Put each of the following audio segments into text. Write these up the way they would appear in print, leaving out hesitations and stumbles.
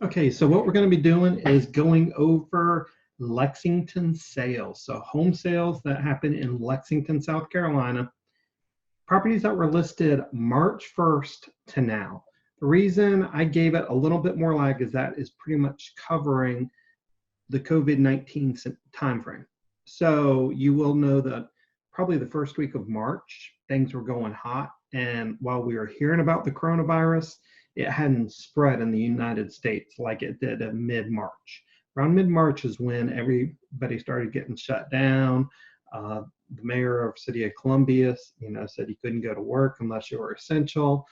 Okay, so what we're going to be doing is going over Lexington sales. So home sales that happen in Lexington, South Carolina. Properties that were listed March 1st to now. The reason I gave it a little bit more lag is that is pretty much covering the COVID-19 timeframe. So you will know that probably the first week of March, things were going hot. And while we were hearing about the coronavirus, it hadn't spread in the United States like it did in mid-March. Around mid-March is when everybody started getting shut down. The mayor of City of Columbia, said you couldn't go to work unless you were essential.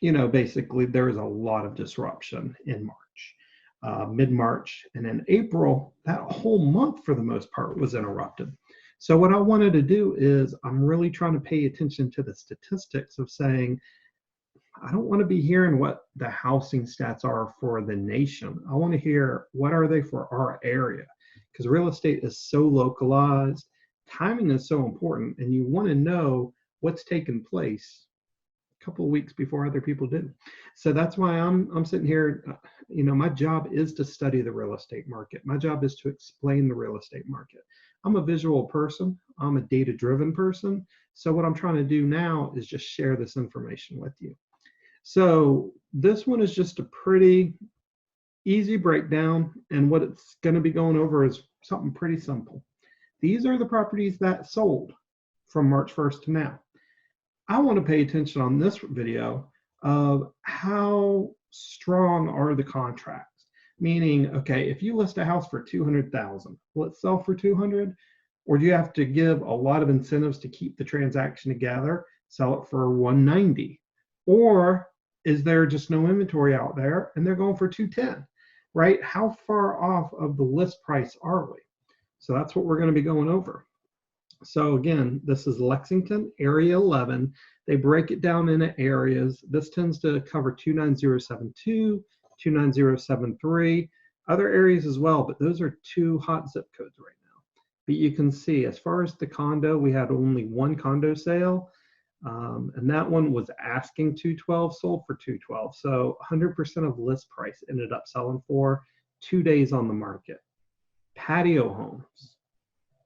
Basically there was a lot of disruption in March. Mid-March, and in April, that whole month for the most part was interrupted. So what I wanted to do is I'm really trying to pay attention to the statistics of saying, I don't want to be hearing what the housing stats are for the nation. I want to hear what are they for our area, because real estate is so localized. Timing is so important, and you want to know what's taken place a couple of weeks before other people do. So that's why I'm sitting here. My job is to study the real estate market. My job is to explain the real estate market. I'm a visual person. I'm a data-driven person. So what I'm trying to do now is just share this information with you. So this one is just a pretty easy breakdown, and what it's going to be going over is something pretty simple. These are the properties that sold from March 1st to now. I want to pay attention on this video of how strong are the contracts. Meaning, okay, if you list a house for $200,000, will it sell for $200,000? Or do you have to give a lot of incentives to keep the transaction together, sell it for $190,000? Or is there just no inventory out there and they're going for $210,000, right? How far off of the list price are we? So that's what we're going to be going over. So again, this is Lexington, Area 11. They break it down into areas. This tends to cover 29072, 29073, other areas as well, but those are two hot zip codes right now. But you can see, as far as the condo, we had only one condo sale, and that one was asking $212, sold for $212. So 100% of list price ended up selling for 2 days on the market. Patio homes,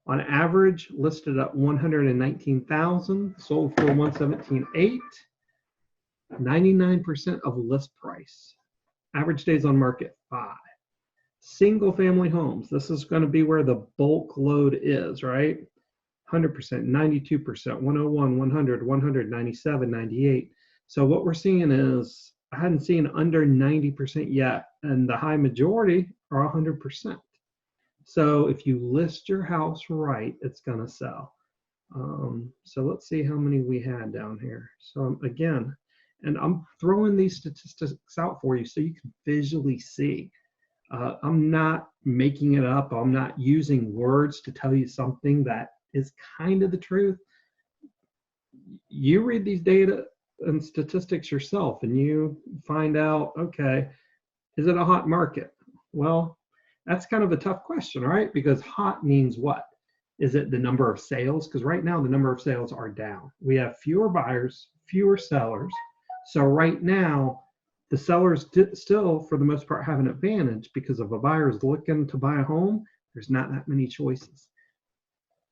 on average, listed at $119,000, sold for $117,800, 99% of list price. Average days on market, 5. Single family homes, this is going to be where the bulk load is, right? 100%, 92%, 101, 100, 100, 97, 98. So what we're seeing is, I hadn't seen under 90% yet, and the high majority are 100%. So if you list your house right, it's going to sell. So let's see how many we had down here. So again, and I'm throwing these statistics out for you so you can visually see. I'm not making it up. I'm not using words to tell you something that is kind of the truth. You read these data and statistics yourself and you find out, okay, is it a hot market? Well, that's kind of a tough question, right? Because hot means what? Is it the number of sales? Because right now the number of sales are down. We have fewer buyers, fewer sellers. So right now, the sellers still, for the most part, have an advantage because if a buyer is looking to buy a home, there's not that many choices.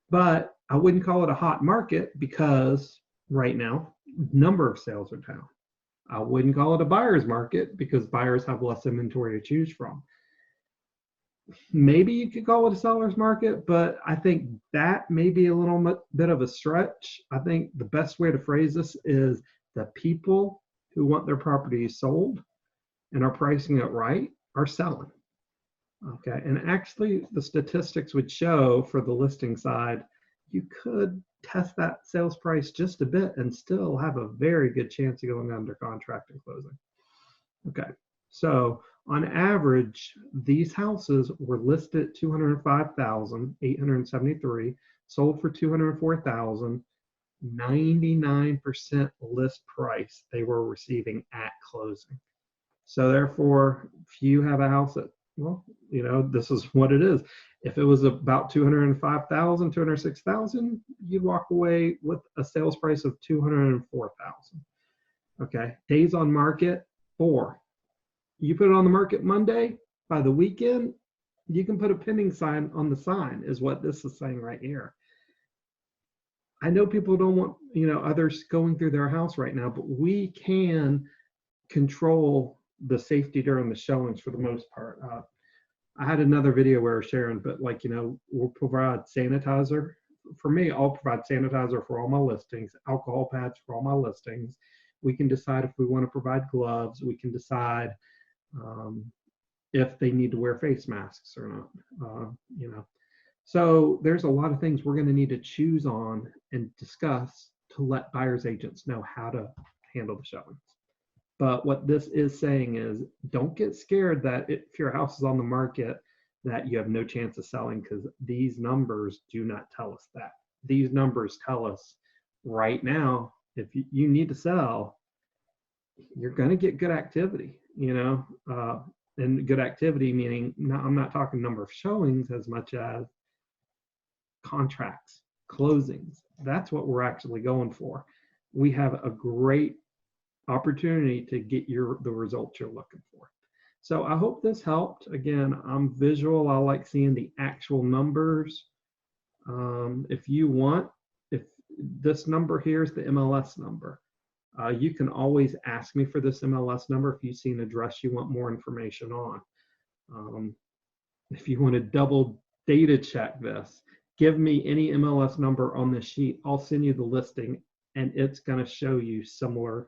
But I wouldn't call it a hot market because right now, number of sales are down. I wouldn't call it a buyer's market because buyers have less inventory to choose from. Maybe you could call it a seller's market, but I think that may be a little bit of a stretch. I think the best way to phrase this is the people who want their properties sold and are pricing it right are selling. Okay, and actually the statistics would show for the listing side, you could test that sales price just a bit and still have a very good chance of going under contract and closing. Okay, so on average, these houses were listed at $205,873, sold for $204,000, 99% list price they were receiving at closing. So therefore, if you have a house that, well, this is what it is. If it was about $205,000, $206,000, you'd walk away with a sales price of $204,000. Okay, days on market, 4. You put it on the market Monday, by the weekend, you can put a pending sign on the sign, is what this is saying right here. I know people don't want, others going through their house right now, but we can control the safety during the showings for the most part. I had another video where I was sharing, but we'll provide sanitizer. For me, I'll provide sanitizer for all my listings, alcohol pads for all my listings. We can decide if we want to provide gloves. We can decide if they need to wear face masks or not, So there's a lot of things we're going to need to choose on and discuss to let buyer's agents know how to handle the showings. But what this is saying is, don't get scared that if your house is on the market, that you have no chance of selling, because these numbers do not tell us that. These numbers tell us right now, if you need to sell, you're going to get good activity, and good activity meaning, I'm not talking number of showings as much as contracts, closings. That's what we're actually going for. We have a great opportunity to get the results you're looking for. So I hope this helped. Again, I'm visual. I like seeing the actual numbers. If you want, if this number here is the MLS number, you can always ask me for this MLS number if you see an address you want more information on. If you want to double data check this, give me any MLS number on this sheet. I'll send you the listing, and it's going to show you similar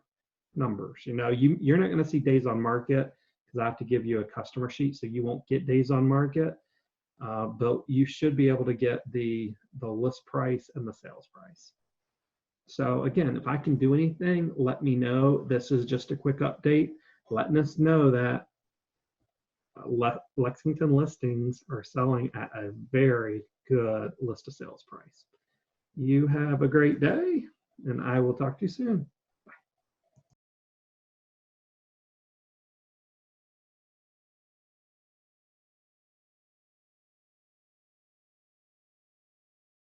numbers. You're not going to see days on market, because I have to give you a customer sheet, so you won't get days on market. But you should be able to get the list price and the sales price. So again, if I can do anything, let me know. This is just a quick update, letting us know that Lexington listings are selling at a very good list of sales price. You have a great day, and I will talk to you soon.